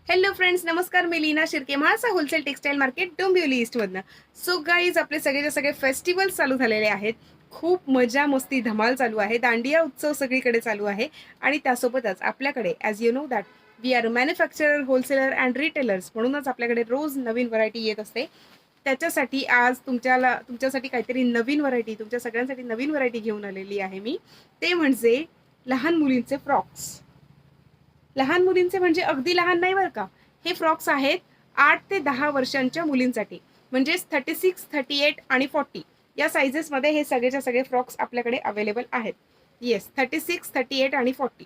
Hello friends, नमस्कार. मी लीना शिर्के, महासा होलसेल टेक्सटाईल मार्केट, डोंबिवली ईस्टमधनं. सो गाईज, आपले सगळेचे सगळे फेस्टिवल चालू झालेले आहेत. खूप मजा मस्ती धमाल चालू आहे. दांडिया उत्सव सगळीकडे चालू आहे आणि त्यासोबतच आपल्याकडे as you know that we are manufacturer, wholesaler and retailers, म्हणूनच आपल्याकडे रोज नवीन व्हरायटी येत असते. त्याच्यासाठी आज तुमच्यासाठी काहीतरी नवीन व्हरायटी, तुमच्या सगळ्यांसाठी नवीन व्हरायटी घेऊन आलेली आहे मी. ते म्हणजे लहान मुलींचे फ्रॉक्स. लहान मुलींचे म्हणजे अगदी लहान नाही बरं का. हे फ्रॉक्स आहेत 8 ते 10 वर्षांच्या मुलींसाठी. म्हणजेच 36, 38 आणि 40 या साइजेसमध्ये हे सगळेच्या सगळे फ्रॉक्स आपल्याकडे अवेलेबल आहेत. येस, 36, 38 आणि 40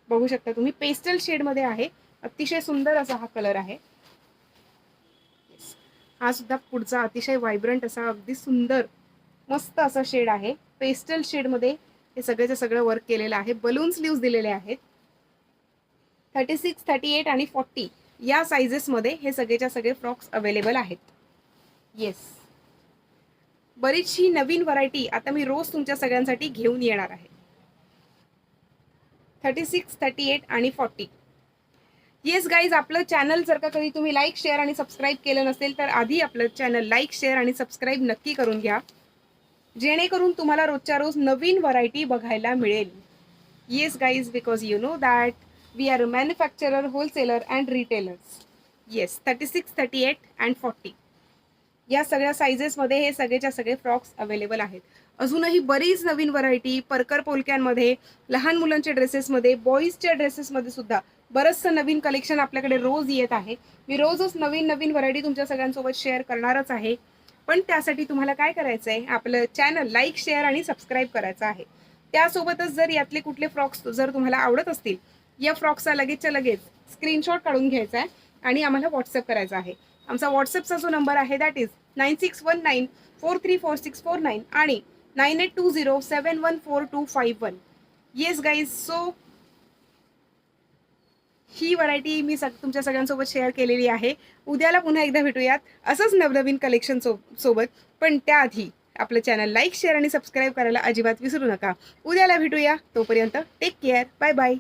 बघू शकता तुम्ही. पेस्टल शेडमध्ये आहे. अतिशय सुंदर असा हा कलर आहे. हा सुद्धा पुढचा अतिशय व्हायब्रंट असा अगदी सुंदर मस्त असा शेड आहे. पेस्टल शेडमध्ये हे सगळेचं सगळं वर्क केलेलं आहे. बलून स्लीव्स दिलेले आहेत. 36, 38 आणि 40 या साइजेसमध्ये हे सगळेच्या सगळे फ्रॉक्स अवेलेबल आहेत. येस, बरीचशी नवीन व्हरायटी आता मी रोज तुमच्या सगळ्यांसाठी घेऊन येणार आहे. 36, 38 आणि 40. येस गाईज, आपलं चॅनल जर का कधी तुम्ही लाईक, शेअर आणि सबस्क्राईब केलं नसेल तर आधी आपलं चॅनल लाईक, शेअर आणि सबस्क्राईब नक्की करून घ्या, जेणेकरून तुम्हाला रोजच्या रोज नवीन व्हरायटी बघायला मिळेल. Yes guys, because you know that we are a manufacturer, wholesaler and retailers. Yes, 36, 38 and 40 या सगळ्या साइजेसमध्ये हे सगळेच्या सगळे फ्रॉक्स अवेलेबल आहेत. अजूनही बरीच नवीन व्हरायटी परकर पोलक्यांमध्ये, लहान मुलांच्या ड्रेसेसमध्ये, बॉईजच्या ड्रेसेसमध्ये सुद्धा बरंचसं नवीन कलेक्शन आपल्याकडे रोज येत आहे. मी रोजच नवीन नवीन व्हरायटी तुमच्या सगळ्यांसोबत शेअर करणारच आहे. पण त्यासाठी तुम्हाला काय करायचं आहे, आपलं चॅनल लाईक, शेअर आणि सबस्क्राईब करायचं आहे. त्यासोबतच जर यातले कुठले फ्रॉक्स जर तुम्हाला आवडत असतील, या फ्रॉक्सचा लगेचच्या लगेच स्क्रीनशॉट काढून घ्यायचा आहे आणि आम्हाला व्हॉट्सअप करायचा आहे. आमचा व्हॉट्सअपचा जो नंबर आहे दॅट इज 9619434649 आणि 9820714251. येस गाईज, सो ही व्हरायटी मी तुमच्या सगळ्यांसोबत शेअर केलेली आहे. उद्याला पुन्हा एकदा भेटूयात असंच नवनवीन कलेक्शन सोबत. पण त्याआधी आपलं चॅनल लाईक, शेअर आणि सबस्क्राईब करायला अजिबात विसरू नका. उद्याला भेटूया. तोपर्यंत टेक केअर. Bye bye.